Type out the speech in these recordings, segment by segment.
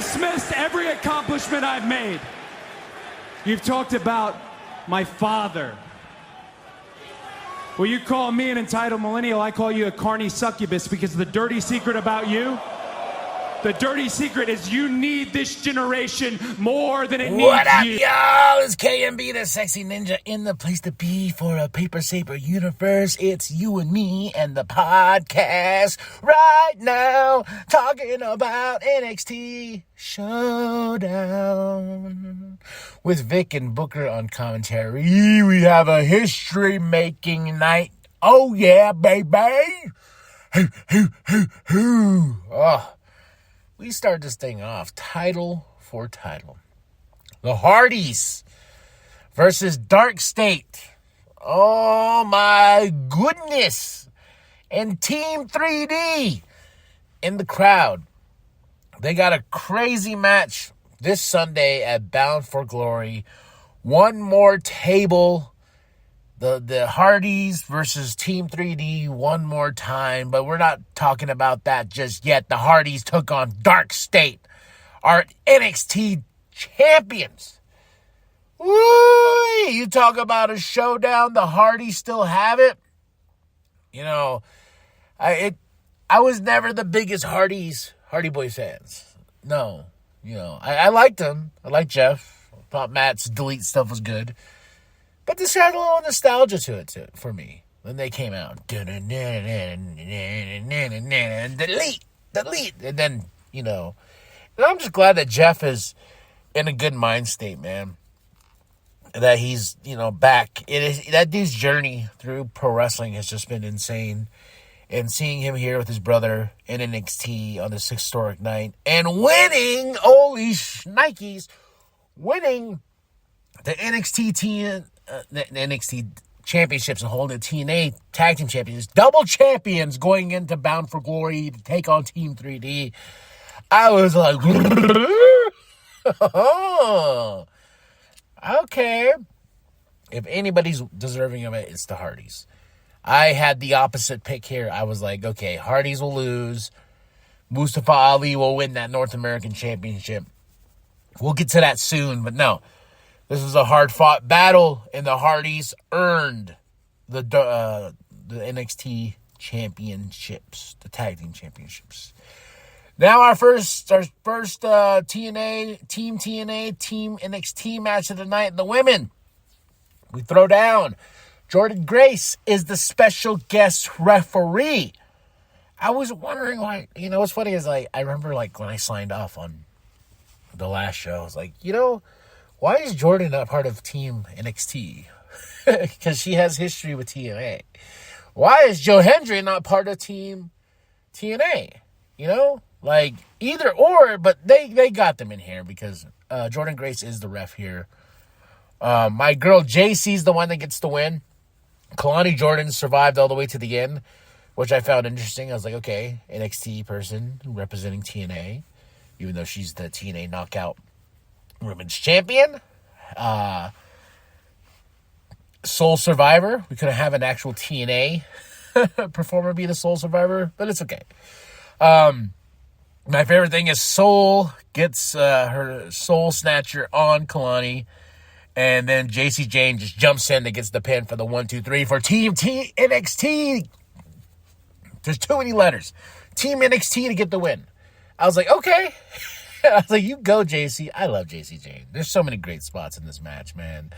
dismissed every accomplishment I've made. You've talked about my father. Well, you call me an entitled millennial, I call you a carny succubus, because the dirty secret about you, the dirty secret is you need this generation more than it needs you. What up, y'all? It's KMB, the sexy ninja, in the place to be for a Paper Saber universe. It's you and me and the podcast right now, talking about NXT Showdown. With Vic and Booker on commentary, we have a history-making night. Oh, yeah, baby. Oh. We start this thing off title for title. The Hardys versus Dark State. Oh my goodness. And Team 3D in the crowd. They got a crazy match this Sunday at Bound for Glory. One more table. The Hardys versus Team 3D one more time, but we're not talking about that just yet. The Hardys took on Dark State, our NXT champions. Woo! You talk about a showdown, the Hardys still have it. You know, I was never the biggest Hardy Boys fans. No, you know, I liked them. I liked Jeff. I thought Matt's delete stuff was good. But this had a little nostalgia to it for me when they came out. Delete. And then, you know, and I'm just glad that Jeff is in a good mind state, man. That he's, you know, back. That dude's journey through pro wrestling has just been insane. And seeing him here with his brother in NXT on this historic night and winning, holy Nikes, winning the NXT the NXT championships and holding the TNA tag team champions, double champions going into Bound for Glory to take on Team 3D. I was like, okay. If anybody's deserving of it, it's the Hardys. I had the opposite pick here. I was like, okay, Hardys will lose. Mustafa Ali will win that North American Championship. We'll get to that soon, but no. This was a hard-fought battle, and the Hardys earned the NXT championships, the tag team championships. Now our first TNA, Team NXT match of the night, the women. We throw down. Jordan Grace is the special guest referee. I was wondering why, you know, what's funny is I remember like when I signed off on the last show, I was like, you know, why is Jordan not part of Team NXT? Because she has history with TNA. Why is Joe Hendry not part of Team TNA? You know? Like, either or, but they got them in here because Jordan Grace is the ref here. My girl JC's the one that gets the win. Kalani Jordan survived all the way to the end, which I found interesting. I was like, okay, NXT person representing TNA, even though she's the TNA knockout women's champion. Soul Survivor. We couldn't have an actual TNA performer be the Soul Survivor, but it's okay. My favorite thing is Soul gets her Soul Snatcher on Kalani, and then JC Jane just jumps in and gets the pin for the 1-2-3 for Team NXT. There's too many letters. Team NXT to get the win. I was like, okay. I was like, you go, JC. I love JC Jane. There's so many great spots in this match, man.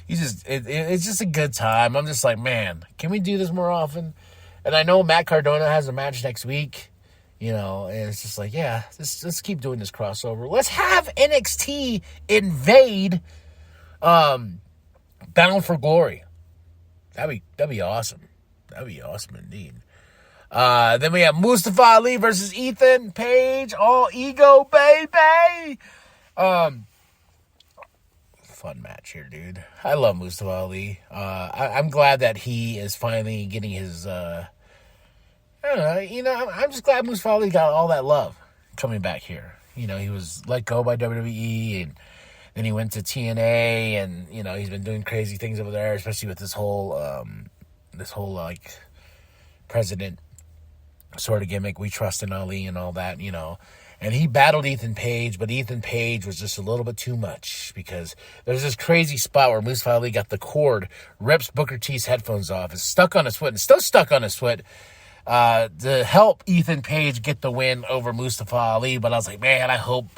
It's just a good time. I'm just like, man, can we do this more often? And I know Matt Cardona has a match next week, you know, and it's just like, yeah, let's keep doing this crossover. Let's have NXT invade Bound for Glory. That'd be awesome. That'd be awesome indeed. Then we have Mustafa Ali versus Ethan Page. All ego, baby. Fun match here, dude. I love Mustafa Ali. I'm glad that he is finally getting his, I don't know, you know, I'm just glad Mustafa Ali got all that love coming back here. You know, he was let go by WWE, and then he went to TNA, and, you know, he's been doing crazy things over there, especially with this whole, like, president sort of gimmick, we trust in Ali and all that, you know. And he battled Ethan Page, but Ethan Page was just a little bit too much because there's this crazy spot where Mustafa Ali got the cord, rips Booker T's headphones off, is stuck on his foot, and still stuck on his foot to help Ethan Page get the win over Mustafa Ali. But I was like, man, I hope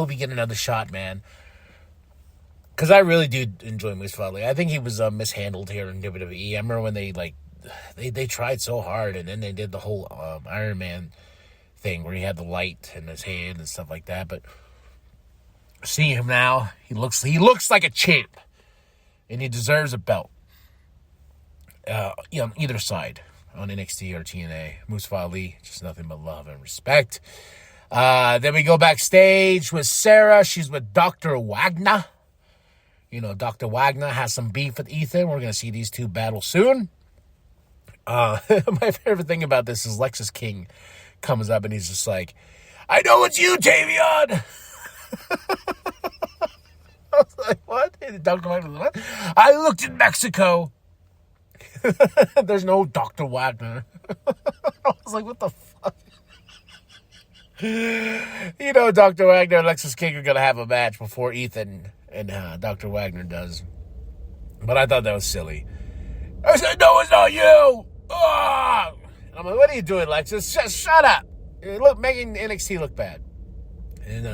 he get another shot, man. Because I really do enjoy Mustafa Ali. I think he was mishandled here in WWE. I remember when they tried so hard, and then they did the whole Iron Man thing where he had the light in his hand and stuff like that. But seeing him now, he looks like a champ, and he deserves a belt. On either side, on NXT or TNA, Mustafa Ali, just nothing but love and respect. Then we go backstage with Sarah. She's with Dr. Wagner. Dr. Wagner has some beef with Ethan. We're going to see these two battle soon. My favorite thing about this is Lexus King comes up and he's just like, I know it's you, Tavion. I was like, what? Dr. Wagner, what? I looked in Mexico. There's no Dr. Wagner. I was like, what the fuck? Dr. Wagner and Lexus King are going to have a match before Ethan and Dr. Wagner does. But I thought that was silly. I said, no, it's not you. Oh! I'm like, what are you doing, Lexus? Shut up. Look, making NXT look bad. And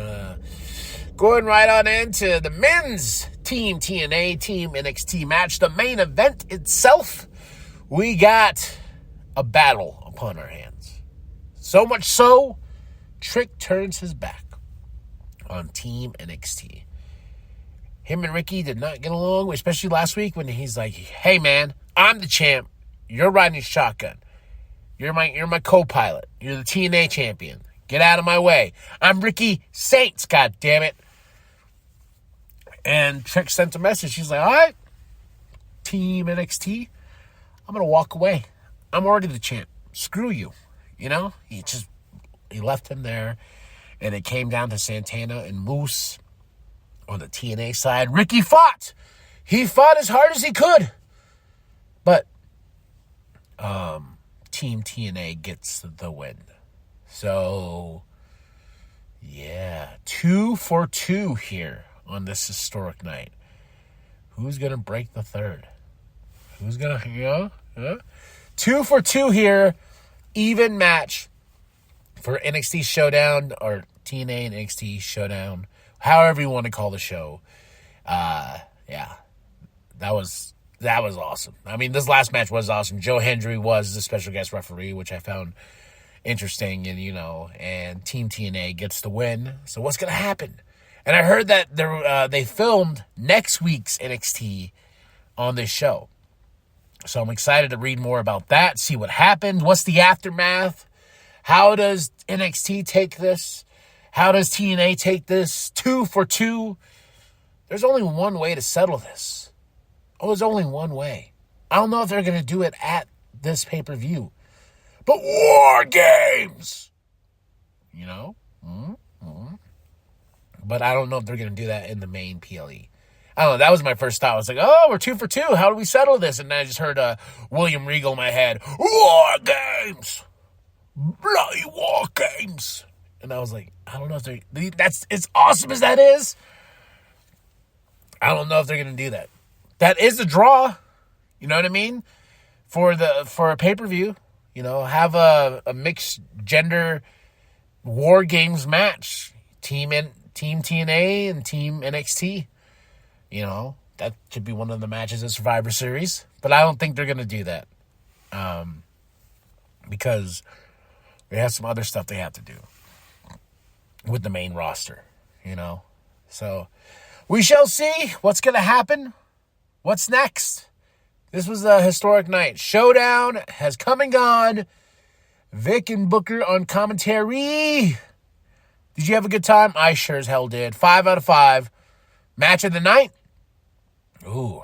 going right on into the men's Team TNA, Team NXT match, the main event itself, we got a battle upon our hands. So much so, Trick turns his back on Team NXT. Him and Ricky did not get along, especially last week when he's like, hey, man, I'm the champ. You're riding shotgun. You're my co-pilot. You're the TNA champion. Get out of my way. I'm Ricky Saints, God damn it. And Trick sent a message. She's like, all right, Team NXT, I'm going to walk away. I'm already the champ. Screw you. He left him there. And it came down to Santana and Moose on the TNA side. Ricky fought. He fought as hard as he could. But Team TNA gets the win. So, yeah, 2 for 2 here on this historic night. Who's going to break the third? Who's going to, 2 for 2 here. Even match for NXT Showdown or TNA and NXT Showdown. However you want to call the show. Yeah, that was awesome. I mean, this last match was awesome. Joe Hendry was the special guest referee, which I found interesting, and Team TNA gets the win. So what's going to happen? And I heard that they filmed next week's NXT on this show. So I'm excited to read more about that, see what happened. What's the aftermath? How does NXT take this? How does TNA take this? 2 for 2. There's only one way to settle this. There's only one way. I don't know if they're going to do it at this pay-per-view. But War Games! But I don't know if they're going to do that in the main PLE. I don't know. That was my first thought. I was like, we're 2 for 2. How do we settle this? And then I just heard William Regal in my head. War Games! Bloody War Games! And I was like, I don't know if that's as awesome as that is. I don't know if they're going to do that. That is a draw. You know what I mean? For a pay-per-view, have a mixed gender War Games match. Team TNA and Team NXT. That should be one of the matches of Survivor Series. But I don't think they're going to do that. Because they have some other stuff they have to do with the main roster, So we shall see what's going to happen. What's next? This was a historic night. Showdown has come and gone. Vic and Booker on commentary. Did you have a good time? I sure as hell did. 5 out of 5. Match of the night? Ooh.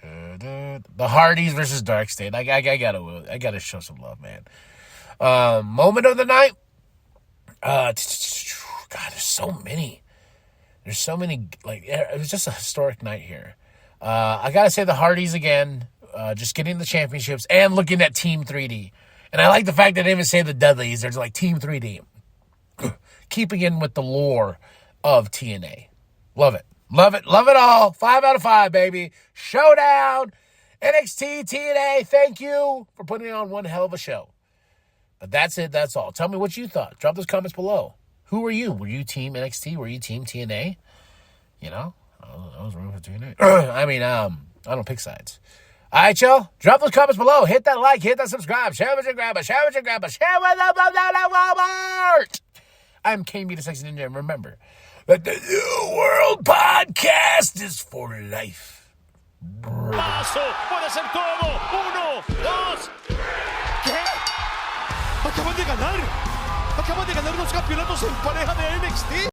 The Hardys versus Dark State. I gotta show some love, man. Moment of the night? God, there's so many. There's so many. It was just a historic night here. I gotta say the Hardys again, just getting the championships and looking at Team 3D. And I like the fact that they didn't even say the Dudleys. They're like Team 3D. keeping in with the lore of TNA. Love it. Love it. Love it all. 5 out of 5, baby. Showdown. NXT, TNA. Thank you for putting on one hell of a show. But that's it. That's all. Tell me what you thought. Drop those comments below. Who were you? Were you team NXT? Were you team TNA? You know, I was rooting for TNA. I don't pick sides. All right, y'all. Drop those comments below. Hit that like. Hit that subscribe. Share with your grandma. Share with your grandma. Share with Walmart. I'm KB the Sexy Ninja. And remember that the New World Podcast is for life. Paso, puede ser todo. 1, 2. ¿Qué? Acaban de ganar los campeonatos en pareja de NXT.